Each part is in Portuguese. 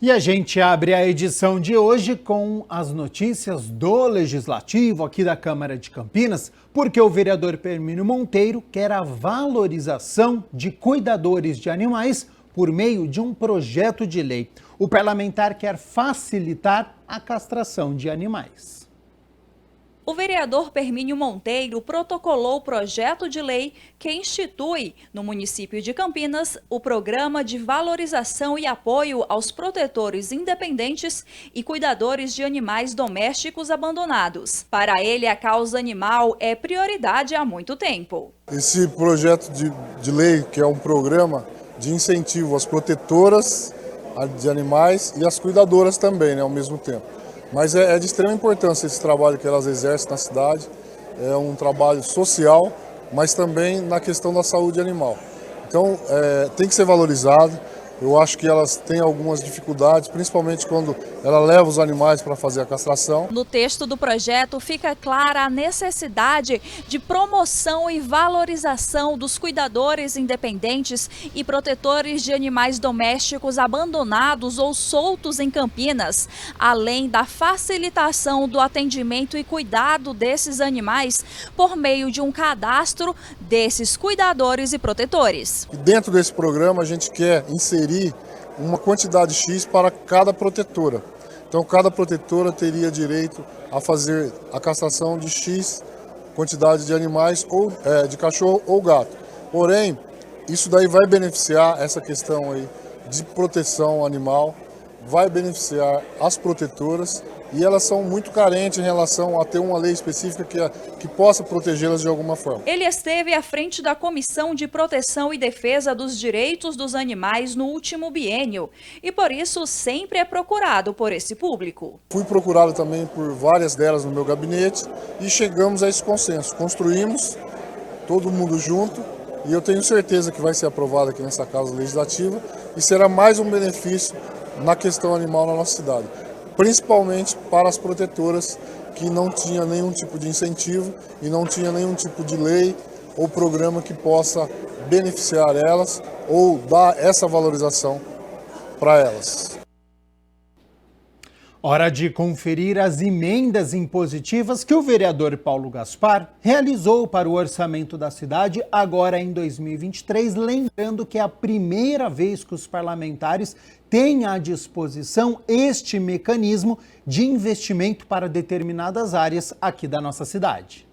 E a gente abre a edição de hoje com as notícias do Legislativo aqui da Câmara de Campinas, porque o vereador Hermínio Monteiro quer a valorização de cuidadores de animais por meio de um projeto de lei. O parlamentar quer facilitar a castração de animais. O vereador Hermínio Monteiro protocolou o projeto de lei que institui, no município de Campinas, o Programa de Valorização e Apoio aos Protetores Independentes e Cuidadores de Animais Domésticos Abandonados. Para ele, a causa animal é prioridade há muito tempo. Esse projeto de lei, que é um programa de incentivo às protetoras de animais e às cuidadoras também, ao mesmo tempo. Mas é de extrema importância esse trabalho que elas exercem na cidade, é um trabalho social, mas também na questão da saúde animal. Então tem que ser valorizado. Eu acho que elas têm algumas dificuldades, principalmente quando ela leva os animais para fazer a castração. No texto do projeto fica clara a necessidade de promoção e valorização dos cuidadores independentes e protetores de animais domésticos abandonados ou soltos em Campinas, além da facilitação do atendimento e cuidado desses animais por meio de um cadastro desses cuidadores e protetores. E dentro desse programa a gente quer inserir uma quantidade X para cada protetora. Então cada protetora teria direito a fazer a castração de X quantidade de animais, ou de cachorro ou gato. Porém, isso daí vai beneficiar essa questão aí de proteção animal, vai beneficiar as protetoras, e elas são muito carentes em relação a ter uma lei específica que possa protegê-las de alguma forma. Ele esteve à frente da Comissão de Proteção e Defesa dos Direitos dos Animais no último biênio e, por isso, sempre é procurado por esse público. Fui procurado também por várias delas no meu gabinete e chegamos a esse consenso. Construímos, todo mundo junto, e eu tenho certeza que vai ser aprovado aqui nessa Casa Legislativa e será mais um benefício na questão animal na nossa cidade. Principalmente para as protetoras que não tinham nenhum tipo de incentivo e não tinha nenhum tipo de lei ou programa que possa beneficiar elas ou dar essa valorização para elas. Hora de conferir as emendas impositivas que o vereador Paulo Gaspar realizou para o orçamento da cidade agora em 2023, lembrando que é a primeira vez que os parlamentares têm à disposição este mecanismo de investimento para determinadas áreas aqui da nossa cidade.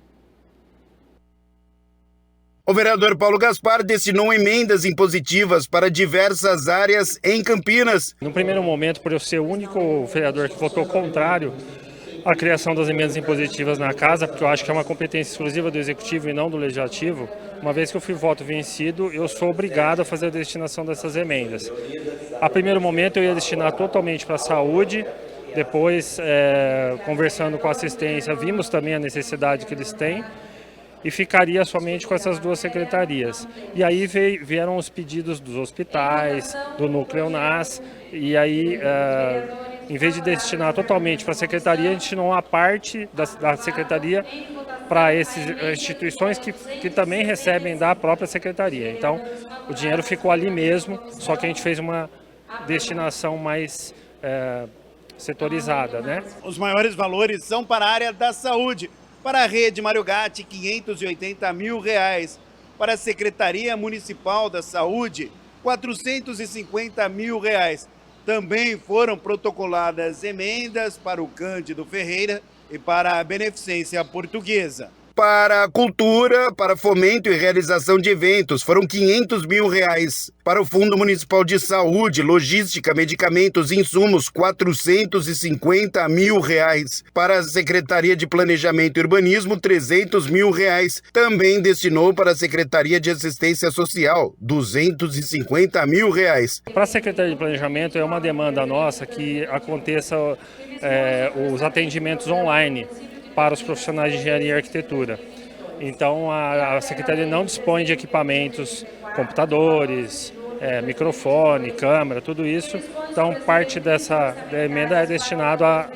O vereador Paulo Gaspar destinou emendas impositivas para diversas áreas em Campinas. No primeiro momento, por eu ser o único vereador que votou contrário à criação das emendas impositivas na casa, porque eu acho que é uma competência exclusiva do Executivo e não do Legislativo, uma vez que eu fui voto vencido, eu sou obrigado a fazer a destinação dessas emendas. A primeiro momento eu ia destinar totalmente para a saúde, depois, conversando com a assistência, vimos também a necessidade que eles têm, e ficaria somente com essas duas secretarias. E aí vieram os pedidos dos hospitais, do Núcleo NAS, e aí, em vez de destinar totalmente para a secretaria, a gente destinou uma parte da secretaria para essas instituições que também recebem da própria secretaria. Então, o dinheiro ficou ali mesmo, só que a gente fez uma destinação mais setorizada, né? Os maiores valores são para a área da saúde. Para a rede Mário Gatti, R$580 mil. Para a Secretaria Municipal da Saúde, R$450 mil. Também foram protocoladas emendas para o Cândido Ferreira e para a Beneficência Portuguesa. Para a cultura, para fomento e realização de eventos, foram R$500 mil. Para o Fundo Municipal de Saúde, logística, medicamentos, insumos, R$450 mil. Para a Secretaria de Planejamento e Urbanismo, R$300 mil. Também destinou para a Secretaria de Assistência Social, R$250 mil. Para a Secretaria de Planejamento é uma demanda nossa que aconteça os atendimentos online para os profissionais de engenharia e arquitetura. Então a Secretaria não dispõe de equipamentos, computadores, microfone, câmera, tudo isso. Então parte dessa emenda é destinado a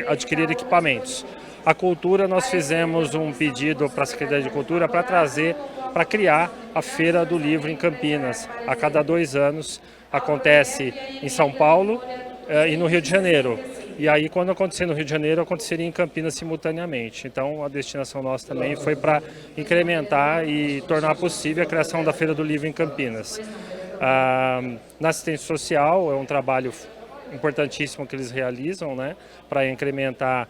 adquirir equipamentos. A cultura, nós fizemos um pedido para a Secretaria de Cultura para criar a Feira do Livro em Campinas. A cada 2 anos acontece em São Paulo e no Rio de Janeiro. E aí, quando acontecer no Rio de Janeiro, aconteceria em Campinas simultaneamente. Então, a destinação nossa também foi para incrementar e tornar possível a criação da Feira do Livro em Campinas. Na assistência social, é um trabalho importantíssimo que eles realizam, né, para incrementar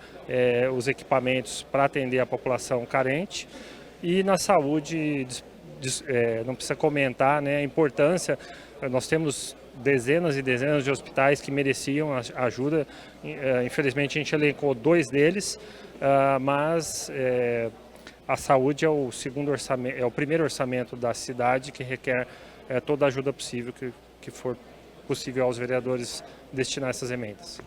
os equipamentos para atender a população carente. E na saúde, não precisa comentar, né, a importância. Nós temos dezenas e dezenas de hospitais que mereciam ajuda. Infelizmente a gente elencou 2 deles, mas a saúde é o segundo orçamento, é o primeiro orçamento da cidade que requer toda a ajuda possível que for possível aos vereadores destinar essas emendas.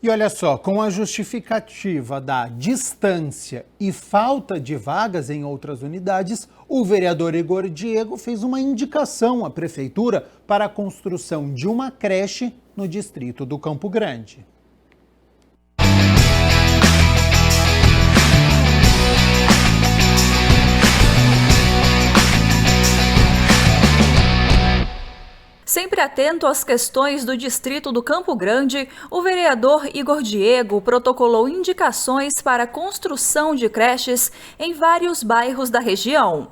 E olha só, com a justificativa da distância e falta de vagas em outras unidades, o vereador Igor Diego fez uma indicação à prefeitura para a construção de uma creche no distrito do Campo Grande. Sempre atento às questões do distrito do Campo Grande, o vereador Igor Diego protocolou indicações para a construção de creches em vários bairros da região.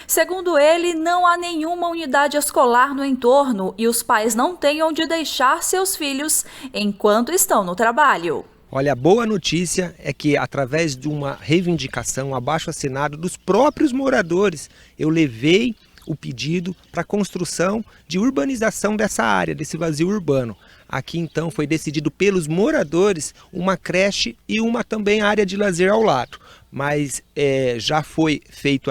Segundo ele, não há nenhuma unidade escolar no entorno e os pais não têm onde deixar seus filhos enquanto estão no trabalho. Olha, a boa notícia é que através de uma reivindicação, abaixo-assinado dos próprios moradores, eu levei o pedido para a construção de urbanização dessa área, desse vazio urbano. Aqui então foi decidido pelos moradores uma creche e uma também área de lazer ao lado. Mas já foi feito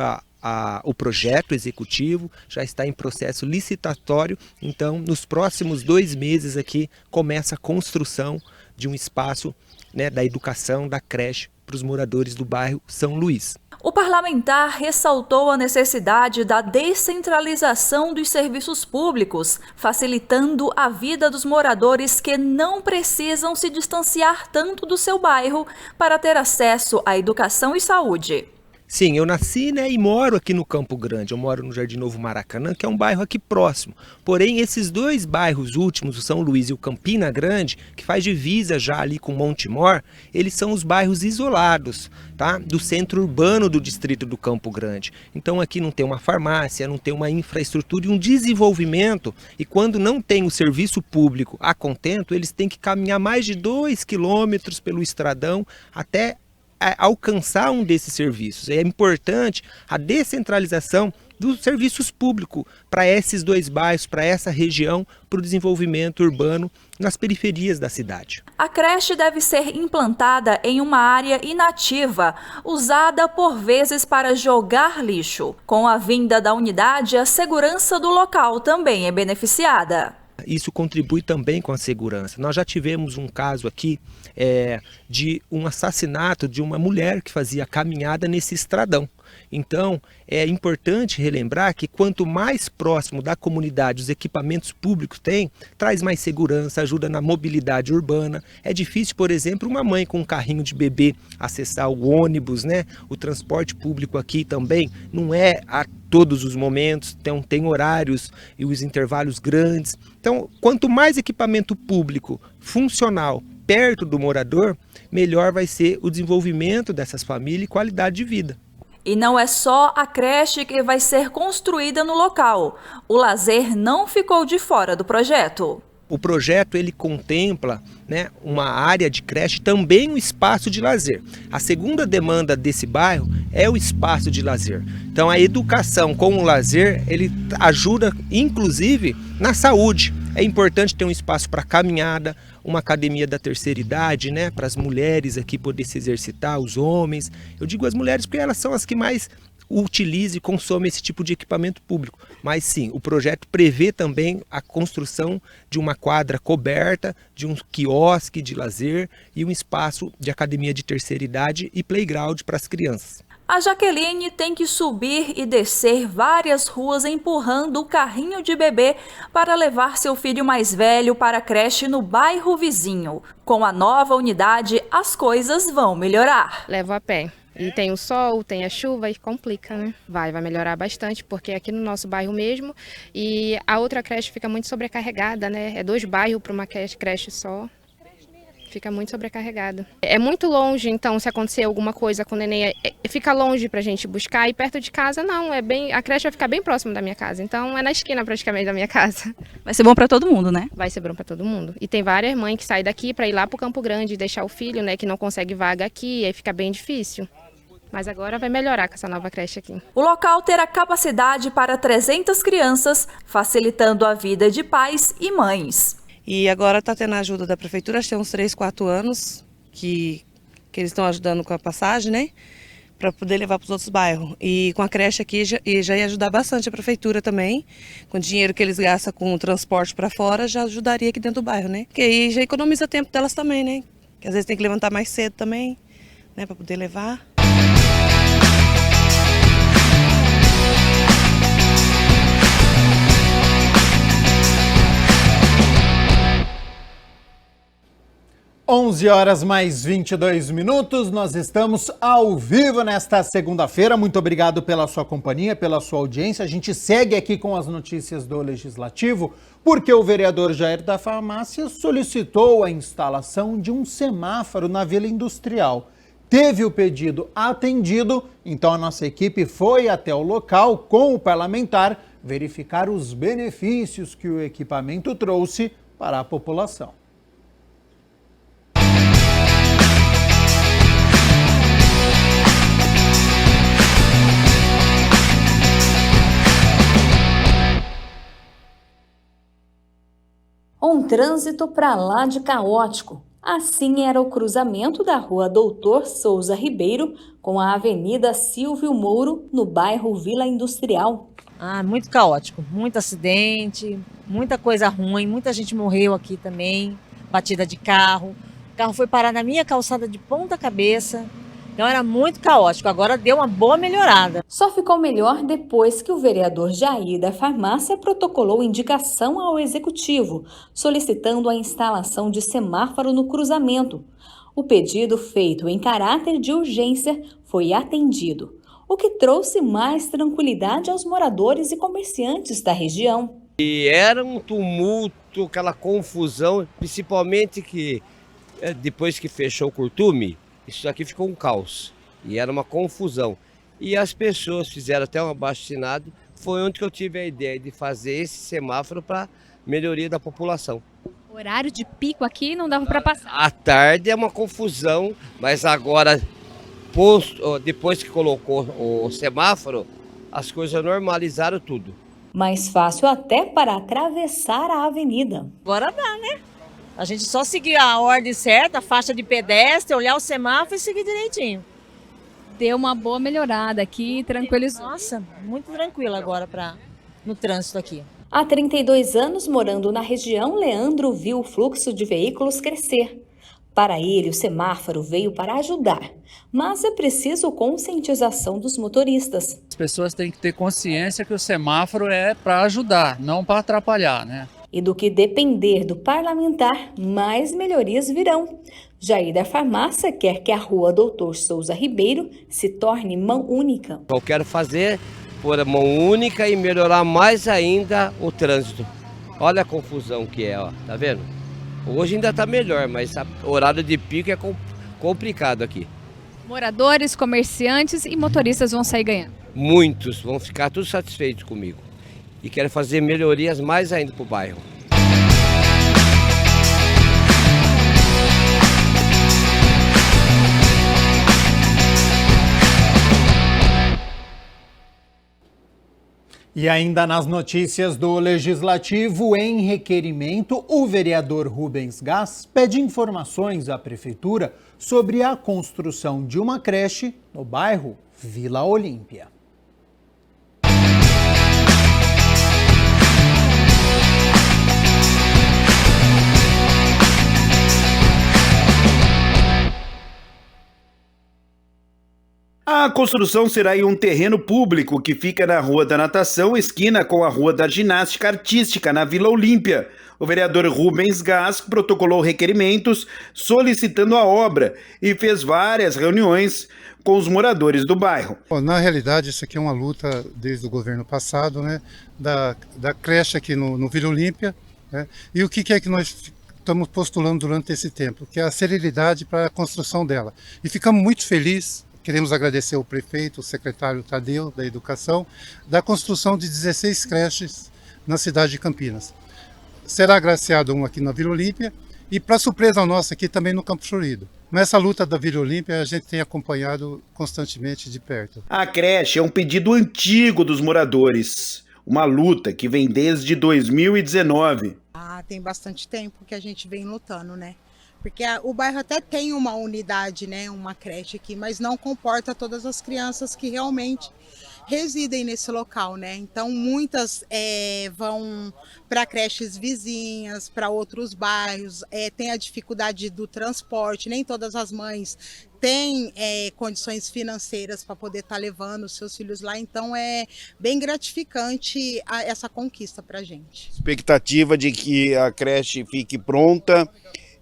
o projeto executivo, já está em processo licitatório, então nos próximos 2 meses aqui começa a construção de um espaço, né, da educação, da creche para os moradores do bairro São Luís. O parlamentar ressaltou a necessidade da descentralização dos serviços públicos, facilitando a vida dos moradores que não precisam se distanciar tanto do seu bairro para ter acesso à educação e saúde. Sim, eu nasci, né, e moro aqui no Campo Grande. Eu moro no Jardim Novo Maracanã, que é um bairro aqui próximo. Porém, esses 2 bairros últimos, o São Luís e o Campina Grande, que faz divisa já ali com Montemor, eles são os bairros isolados, tá, do centro urbano do distrito do Campo Grande. Então aqui não tem uma farmácia, não tem uma infraestrutura e um desenvolvimento. E quando não tem o serviço público a contento, eles têm que caminhar mais de 2 quilômetros pelo estradão até alcançar um desses serviços. É importante a descentralização dos serviços públicos para esses 2 bairros, para essa região, para o desenvolvimento urbano nas periferias da cidade. A creche deve ser implantada em uma área inativa, usada por vezes para jogar lixo. Com a vinda da unidade, a segurança do local também é beneficiada. Isso contribui também com a segurança. Nós já tivemos um caso aqui de um assassinato de uma mulher que fazia caminhada nesse estradão. Então, é importante relembrar que quanto mais próximo da comunidade os equipamentos públicos têm, traz mais segurança, ajuda na mobilidade urbana. É difícil, por exemplo, uma mãe com um carrinho de bebê acessar o ônibus, né? O transporte público aqui também não é a todos os momentos, tem horários e os intervalos grandes. Então, quanto mais equipamento público funcional perto do morador, melhor vai ser o desenvolvimento dessas famílias e qualidade de vida. E não é só a creche que vai ser construída no local. O lazer não ficou de fora do projeto. O projeto ele contempla, né, uma área de creche, também um espaço de lazer. A segunda demanda desse bairro é o espaço de lazer. Então a educação com o lazer, ele ajuda inclusive na saúde. É importante ter um espaço para caminhada, uma academia da terceira idade, né, para as mulheres aqui poder se exercitar, os homens. Eu digo as mulheres porque elas são as que mais utilizam e consomem esse tipo de equipamento público. Mas sim, o projeto prevê também a construção de uma quadra coberta, de um quiosque de lazer e um espaço de academia de terceira idade e playground para as crianças. A Jaqueline tem que subir e descer várias ruas empurrando o carrinho de bebê para levar seu filho mais velho para a creche no bairro vizinho. Com a nova unidade, as coisas vão melhorar. Levo a pé. E tem o sol, tem a chuva e complica, né? Vai melhorar bastante, porque é aqui no nosso bairro mesmo, e a outra creche fica muito sobrecarregada, né? É 2 bairros para uma creche só. Fica muito sobrecarregada. É muito longe, então, se acontecer alguma coisa com o neném, fica longe pra gente buscar, e perto de casa não, a creche vai ficar bem próximo da minha casa, então é na esquina praticamente da minha casa. Vai ser bom para todo mundo, né? Vai ser bom para todo mundo. E tem várias mães que saem daqui para ir lá pro Campo Grande e deixar o filho, né, que não consegue vaga aqui, aí fica bem difícil. Mas agora vai melhorar com essa nova creche aqui. O local terá capacidade para 300 crianças, facilitando a vida de pais e mães. E agora está tendo a ajuda da prefeitura, acho que tem uns 3, 4 anos que eles estão ajudando com a passagem, né? Para poder levar para os outros bairros. E com a creche aqui já ia ajudar bastante a prefeitura também. Com o dinheiro que eles gastam com o transporte para fora, já ajudaria aqui dentro do bairro, né? Porque aí já economiza tempo delas também, né? Que às vezes tem que levantar mais cedo também, né? Para poder levar. Onze horas mais 22 minutos, nós estamos ao vivo nesta segunda-feira. Muito obrigado pela sua companhia, pela sua audiência. A gente segue aqui com as notícias do Legislativo, porque o vereador Jair da Farmácia solicitou a instalação de um semáforo na Vila Industrial. Teve o pedido atendido, então a nossa equipe foi até o local com o parlamentar verificar os benefícios que o equipamento trouxe para a população. Um trânsito para lá de caótico. Assim era o cruzamento da Rua Doutor Souza Ribeiro com a Avenida Silvio Mouro, no bairro Vila Industrial. Muito caótico, muito acidente, muita coisa ruim, muita gente morreu aqui também, batida de carro. O carro foi parar na minha calçada de ponta cabeça. Então era muito caótico, agora deu uma boa melhorada. Só ficou melhor depois que o vereador Jair da Farmácia protocolou indicação ao Executivo, solicitando a instalação de semáforo no cruzamento. O pedido feito em caráter de urgência foi atendido, o que trouxe mais tranquilidade aos moradores e comerciantes da região. E era um tumulto, aquela confusão, principalmente que depois que fechou o Curtume, isso aqui ficou um caos e era uma confusão. E as pessoas fizeram até um abaixo-assinado, foi onde que eu tive a ideia de fazer esse semáforo para melhoria da população. O horário de pico aqui não dava para passar. À tarde é uma confusão, mas agora, depois que colocou o semáforo, as coisas normalizaram tudo. Mais fácil até para atravessar a avenida. Agora dá, né? A gente só seguir a ordem certa, a faixa de pedestre, olhar o semáforo e seguir direitinho. Deu uma boa melhorada aqui, tranquilizou. Nossa, muito tranquilo agora no trânsito aqui. Há 32 anos morando na região, Leandro viu o fluxo de veículos crescer. Para ele, o semáforo veio para ajudar, mas é preciso conscientização dos motoristas. As pessoas têm que ter consciência que o semáforo é para ajudar, não para atrapalhar, né? E do que depender do parlamentar, mais melhorias virão. Jair da Farmácia quer que a Rua Doutor Souza Ribeiro se torne mão única. Eu quero fazer por a mão única e melhorar mais ainda o trânsito. Olha a confusão que é, ó, tá vendo? Hoje ainda tá melhor, mas o horário de pico é complicado aqui. Moradores, comerciantes e motoristas vão sair ganhando. Muitos vão ficar todos satisfeitos comigo. E quero fazer melhorias mais ainda para o bairro. E ainda nas notícias do Legislativo, em requerimento, o vereador Rubens Gás pede informações à Prefeitura sobre a construção de uma creche no bairro Vila Olímpia. A construção será em um terreno público que fica na Rua da Natação, esquina com a Rua da Ginástica Artística, na Vila Olímpia. O vereador Rubens Gasco protocolou requerimentos solicitando a obra e fez várias reuniões com os moradores do bairro. Na realidade, isso aqui é uma luta desde o governo passado, né, da creche aqui no Vila Olímpia, né, e o que é que nós estamos postulando durante esse tempo, que é a celeridade para a construção dela. E ficamos muito felizes, queremos agradecer ao prefeito, o secretário Tadeu da Educação, da construção de 16 creches na cidade de Campinas. Será agraciado uma aqui na Vila Olímpia e, para surpresa nossa, aqui também no Campo Florido. Nessa luta da Vila Olímpia, a gente tem acompanhado constantemente de perto. A creche é um pedido antigo dos moradores, uma luta que vem desde 2019. Tem bastante tempo que a gente vem lutando, né? Porque o bairro até tem uma unidade, né, uma creche aqui, mas não comporta todas as crianças que realmente residem nesse local, né? Então muitas vão para creches vizinhas, para outros bairros, tem a dificuldade do transporte, nem todas as mães têm condições financeiras para poder estar levando os seus filhos lá, então é bem gratificante essa conquista para a gente. Expectativa de que a creche fique pronta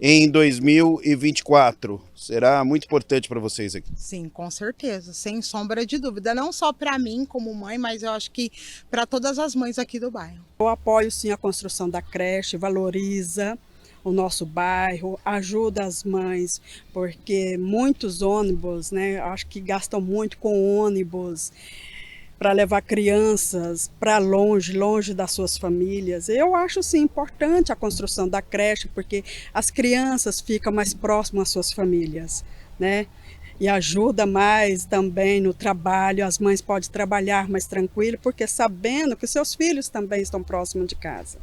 em 2024. Será muito importante para vocês aqui. Sim, com certeza, sem sombra de dúvida. Não só para mim como mãe, mas eu acho que para todas as mães aqui do bairro. Eu apoio sim a construção da creche, valoriza o nosso bairro, ajuda as mães, porque muitos ônibus, né, acho que gastam muito com ônibus, para levar crianças para longe das suas famílias. Eu acho sim importante a construção da creche, porque as crianças ficam mais próximas às suas famílias, né? E ajuda mais também no trabalho, as mães podem trabalhar mais tranquilo, porque sabendo que seus filhos também estão próximos de casa,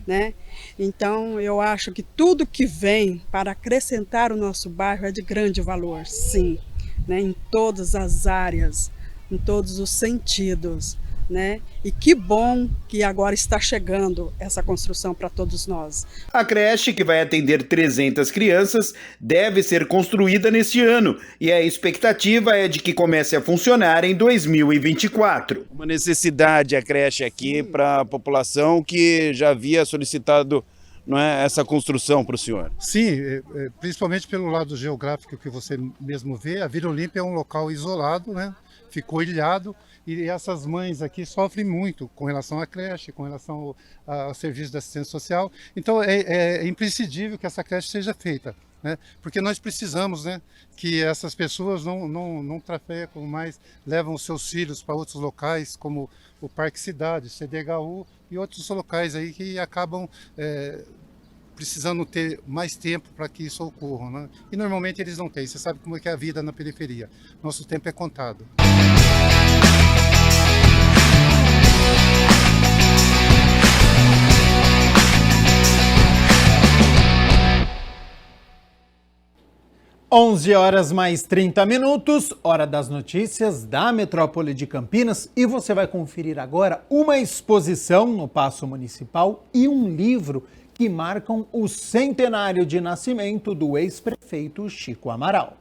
né? Então eu acho que tudo que vem para acrescentar o nosso bairro é de grande valor, sim, né? Em todas as áreas, em todos os sentidos, né? E que bom que agora está chegando essa construção para todos nós. A creche, que vai atender 300 crianças, deve ser construída neste ano e a expectativa é de que comece a funcionar em 2024. Uma necessidade a creche aqui para a população que já havia solicitado, não é, essa construção para o senhor? Sim, principalmente pelo lado geográfico que você mesmo vê, a Vila Olímpia é um local isolado, né? Ficou ilhado e essas mães aqui sofrem muito com relação à creche, com relação ao serviço de assistência social. Então é imprescindível que essa creche seja feita, né? Porque nós precisamos, né, que essas pessoas não trafegam mais, levam os seus filhos para outros locais, como o Parque Cidade, CDHU e outros locais aí que acabam precisando ter mais tempo para que isso ocorra, né? E normalmente eles não têm. Você sabe como é que é a vida na periferia. Nosso tempo é contado. (11h30), hora das notícias da Metrópole de Campinas, e você vai conferir agora uma exposição no Paço Municipal e um livro que marcam o centenário de nascimento do ex-prefeito Chico Amaral.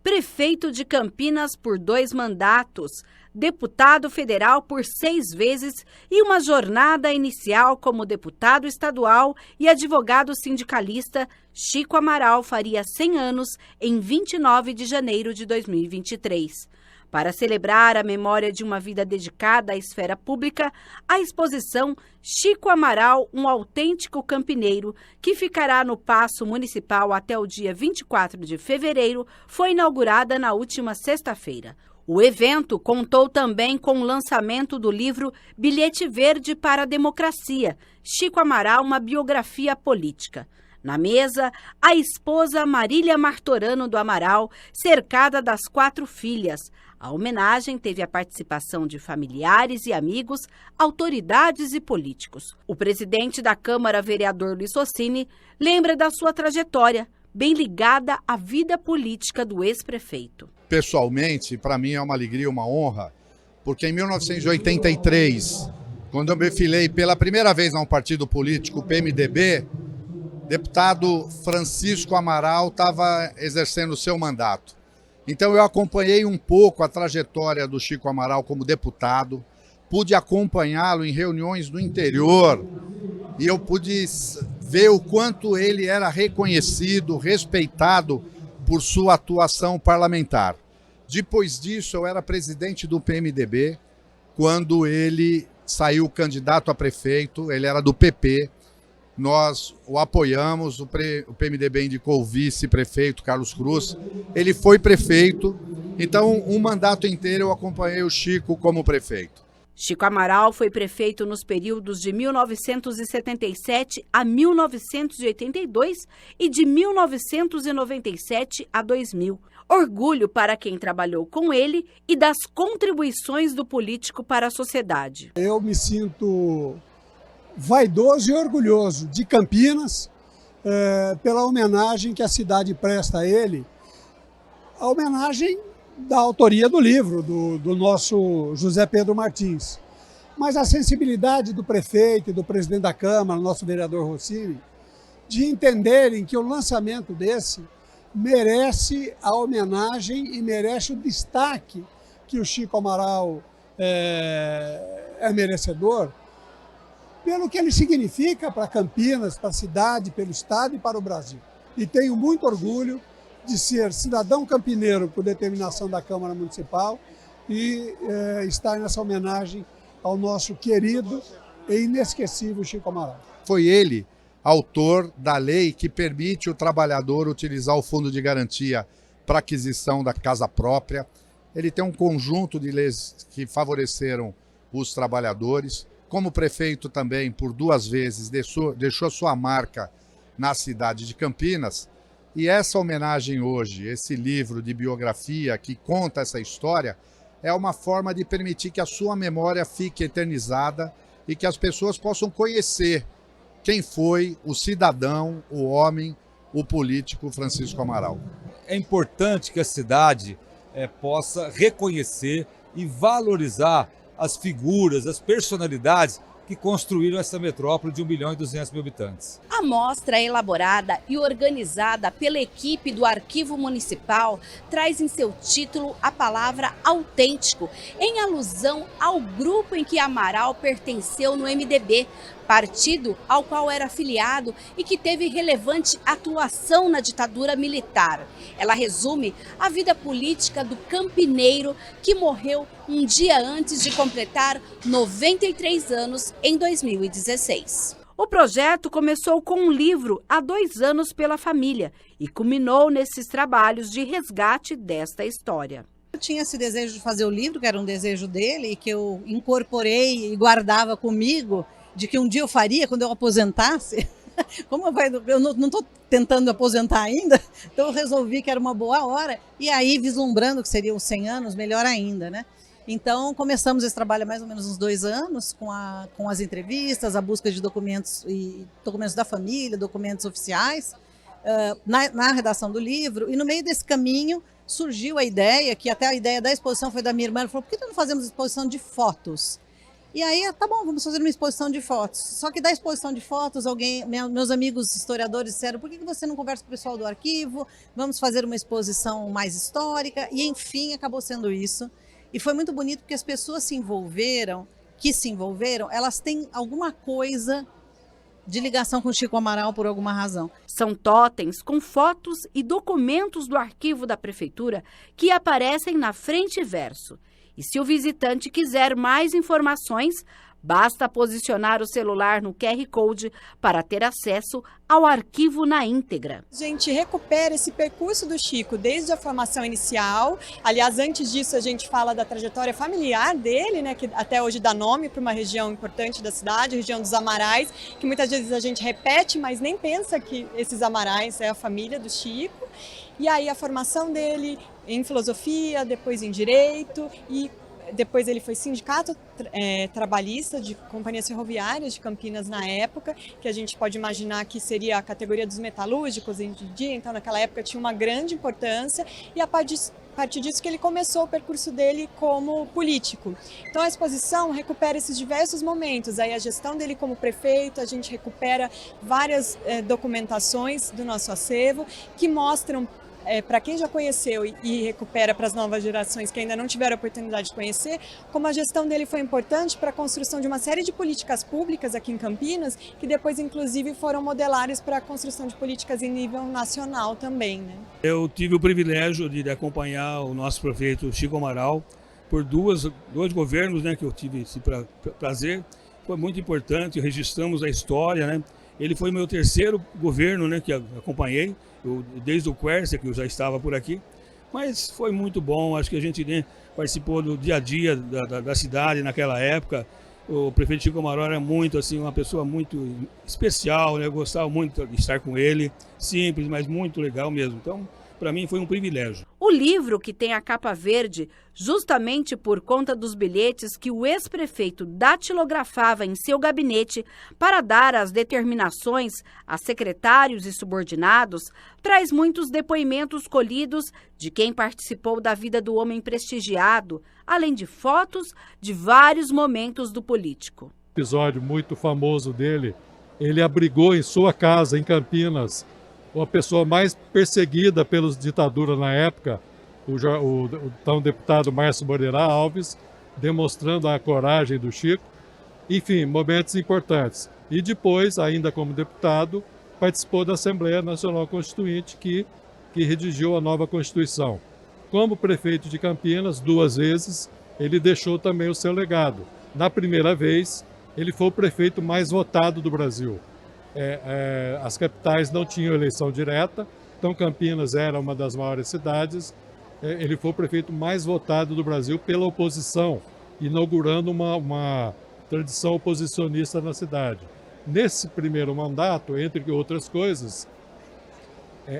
Prefeito de Campinas por 2 mandatos, deputado federal por 6 vezes e uma jornada inicial como deputado estadual e advogado sindicalista, Chico Amaral faria 100 anos em 29 de janeiro de 2023. Para celebrar a memória de uma vida dedicada à esfera pública, a exposição Chico Amaral, um autêntico campineiro, que ficará no Paço Municipal até o dia 24 de fevereiro, foi inaugurada na última sexta-feira. O evento contou também com o lançamento do livro Bilhete Verde para a Democracia, Chico Amaral, uma biografia política. Na mesa, a esposa Marília Martorano do Amaral, cercada das 4 filhas. A homenagem teve a participação de familiares e amigos, autoridades e políticos. O presidente da Câmara, vereador Luiz Socini, lembra da sua trajetória, bem ligada à vida política do ex-prefeito. Pessoalmente, para mim é uma alegria, uma honra, porque em 1983, quando eu me filiei pela primeira vez a um partido político, o PMDB, deputado Francisco Amaral estava exercendo o seu mandato. Então eu acompanhei um pouco a trajetória do Chico Amaral como deputado, pude acompanhá-lo em reuniões do interior e eu pude ver o quanto ele era reconhecido, respeitado por sua atuação parlamentar. Depois disso, eu era presidente do PMDB, quando ele saiu candidato a prefeito, ele era do PP, nós o apoiamos, o PMDB indicou o vice-prefeito Carlos Cruz, ele foi prefeito, então um mandato inteiro eu acompanhei o Chico como prefeito. Chico Amaral foi prefeito nos períodos de 1977 a 1982 e de 1997 a 2000. Orgulho para quem trabalhou com ele e das contribuições do político para a sociedade. Eu me sinto vaidoso e orgulhoso de Campinas pela homenagem que a cidade presta a ele, a homenagem da autoria do livro, do nosso José Pedro Martins. Mas a sensibilidade do prefeito e do presidente da Câmara, nosso vereador Rossini, de entenderem que o lançamento desse merece a homenagem e merece o destaque que o Chico Amaral é merecedor, pelo que ele significa para Campinas, para a cidade, pelo estado e para o Brasil. E tenho muito orgulho de ser cidadão campineiro por determinação da Câmara Municipal e estar nessa homenagem ao nosso querido e inesquecível Chico Amaral. Foi ele, autor da lei que permite o trabalhador utilizar o fundo de garantia para aquisição da casa própria. Ele tem um conjunto de leis que favoreceram os trabalhadores. Como prefeito também, por 2 vezes, deixou sua marca na cidade de Campinas. E essa homenagem hoje, esse livro de biografia que conta essa história, é uma forma de permitir que a sua memória fique eternizada e que as pessoas possam conhecer quem foi o cidadão, o homem, o político Francisco Amaral. É importante que a cidade possa reconhecer e valorizar as figuras, as personalidades que construíram essa metrópole de 1.200.000 habitantes. A mostra elaborada e organizada pela equipe do Arquivo Municipal traz em seu título a palavra autêntico, em alusão ao grupo em que Amaral pertenceu no MDB, partido ao qual era afiliado e que teve relevante atuação na ditadura militar. Ela resume a vida política do campineiro que morreu um dia antes de completar 93 anos em 2016. O projeto começou com um livro há 2 anos pela família e culminou nesses trabalhos de resgate desta história. Eu tinha esse desejo de fazer o livro, que era um desejo dele, e que eu incorporei e guardava comigo, de que um dia eu faria quando eu aposentasse. Como eu não estou tentando aposentar ainda, então eu resolvi que era uma boa hora, e aí vislumbrando que seriam 100 anos, melhor ainda, né? Então começamos esse trabalho há mais ou menos uns 2 anos, com as entrevistas, a busca de documentos, documentos da família, documentos oficiais, na redação do livro, e no meio desse caminho surgiu a ideia, que até a ideia da exposição foi da minha irmã, ela falou, por que não fazemos exposição de fotos? E aí, tá bom, vamos fazer uma exposição de fotos. Só que da exposição de fotos, meus amigos historiadores disseram, por que você não conversa com o pessoal do arquivo? Vamos fazer uma exposição mais histórica. E, enfim, acabou sendo isso. E foi muito bonito porque as pessoas se envolveram, elas têm alguma coisa de ligação com o Chico Amaral por alguma razão. São totens com fotos e documentos do arquivo da prefeitura que aparecem na frente e verso. E se o visitante quiser mais informações, basta posicionar o celular no QR Code para ter acesso ao arquivo na íntegra. A gente recupera esse percurso do Chico desde a formação inicial. Aliás, antes disso a gente fala da trajetória familiar dele, né, que até hoje dá nome para uma região importante da cidade, a região dos Amarais, que muitas vezes a gente repete, mas nem pensa que esses Amarais é a família do Chico. E aí a formação dele em filosofia, depois em direito, e depois ele foi sindicato trabalhista de companhias ferroviárias de Campinas na época, que a gente pode imaginar que seria a categoria dos metalúrgicos em dia, então naquela época tinha uma grande importância, e a a partir disso que ele começou o percurso dele como político. Então a exposição recupera esses diversos momentos, aí a gestão dele como prefeito, a gente recupera várias documentações do nosso acervo que mostram para quem já conheceu e recupera para as novas gerações que ainda não tiveram a oportunidade de conhecer, como a gestão dele foi importante para a construção de uma série de políticas públicas aqui em Campinas, que depois inclusive foram modelares para a construção de políticas em nível nacional também, né? Eu tive o privilégio de acompanhar o nosso prefeito Chico Amaral por dois governos, né, que eu tive esse prazer. Foi muito importante, registramos a história, né? Ele foi meu terceiro governo, né, que acompanhei, desde o Quércia, que eu já estava por aqui. Mas foi muito bom, acho que a gente, né, participou do dia a dia da cidade naquela época. O prefeito Chico Amaral era muito, assim, uma pessoa muito especial, né? Eu gostava muito de estar com ele, simples, mas muito legal mesmo. Então, para mim foi um privilégio. O livro, que tem a capa verde, justamente por conta dos bilhetes que o ex-prefeito datilografava em seu gabinete para dar as determinações a secretários e subordinados, traz muitos depoimentos colhidos de quem participou da vida do homem prestigiado, além de fotos de vários momentos do político. Episódio muito famoso dele, ele abrigou em sua casa, em Campinas, uma pessoa mais perseguida pelos ditaduras na época, o então deputado Márcio Moreira Alves, demonstrando a coragem do Chico. Enfim, momentos importantes. E depois, ainda como deputado, participou da Assembleia Nacional Constituinte, que redigiu a nova Constituição. Como prefeito de Campinas, 2 vezes, ele deixou também o seu legado. Na primeira vez, ele foi o prefeito mais votado do Brasil. As capitais não tinham eleição direta, então Campinas era uma das maiores cidades. Ele foi o prefeito mais votado do Brasil pela oposição, inaugurando uma tradição oposicionista na cidade. Nesse primeiro mandato, entre outras coisas,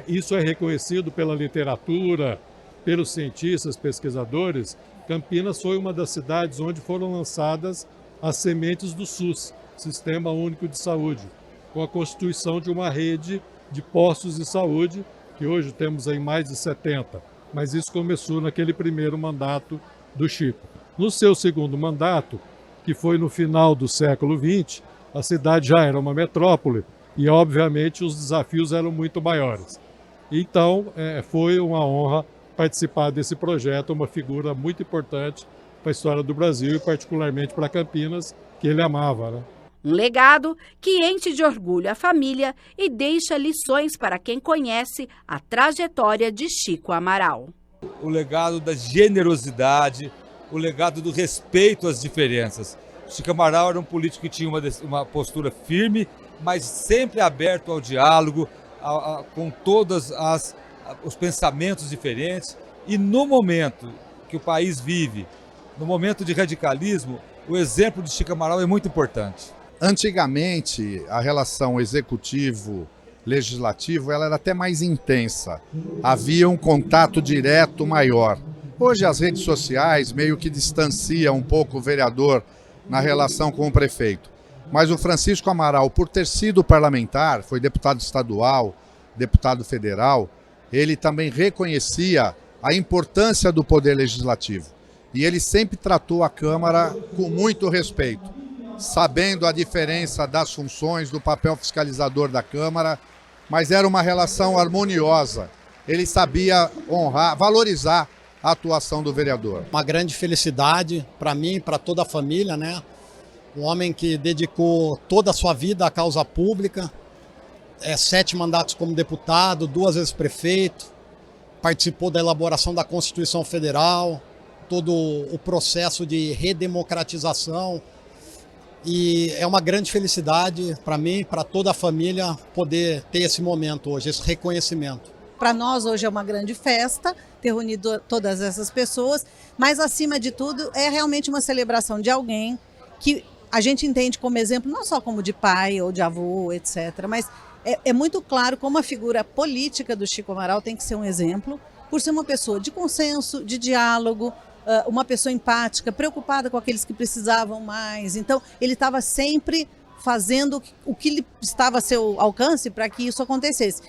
isso é reconhecido pela literatura, pelos cientistas, pesquisadores. Campinas foi uma das cidades onde foram lançadas as sementes do SUS, Sistema Único de Saúde, com a constituição de uma rede de postos de saúde, que hoje temos aí mais de 70. Mas isso começou naquele primeiro mandato do Chico. No seu segundo mandato, que foi no final do século XX, a cidade já era uma metrópole e, obviamente, os desafios eram muito maiores. Então, foi uma honra participar desse projeto, uma figura muito importante para a história do Brasil e particularmente para Campinas, que ele amava, né? Um legado que enche de orgulho a família e deixa lições para quem conhece a trajetória de Chico Amaral. O legado da generosidade, o legado do respeito às diferenças. Chico Amaral era um político que tinha uma postura firme, mas sempre aberto ao diálogo, com todos os pensamentos diferentes. E no momento que o país vive, no momento de radicalismo, o exemplo de Chico Amaral é muito importante. Antigamente, a relação executivo-legislativo ela era até mais intensa. Havia um contato direto maior. Hoje as redes sociais meio que distanciam um pouco o vereador na relação com o prefeito. Mas o Francisco Amaral, por ter sido parlamentar, foi deputado estadual, deputado federal, ele também reconhecia a importância do poder legislativo. E ele sempre tratou a Câmara com muito respeito, sabendo a diferença das funções, do papel fiscalizador da Câmara, mas era uma relação harmoniosa. Ele sabia honrar, valorizar a atuação do vereador. Uma grande felicidade para mim e para toda a família, né? Um homem que dedicou toda a sua vida à causa pública, 7 mandatos como deputado, 2 vezes prefeito, participou da elaboração da Constituição Federal, todo o processo de redemocratização. E é uma grande felicidade para mim, para toda a família, poder ter esse momento hoje, esse reconhecimento. Para nós hoje é uma grande festa ter unido todas essas pessoas, mas acima de tudo é realmente uma celebração de alguém que a gente entende como exemplo, não só como de pai ou de avô, etc., mas é muito claro como a figura política do Chico Amaral tem que ser um exemplo, por ser uma pessoa de consenso, de diálogo, uma pessoa empática, preocupada com aqueles que precisavam mais. Então, ele estava sempre fazendo o que estava a seu alcance para que isso acontecesse.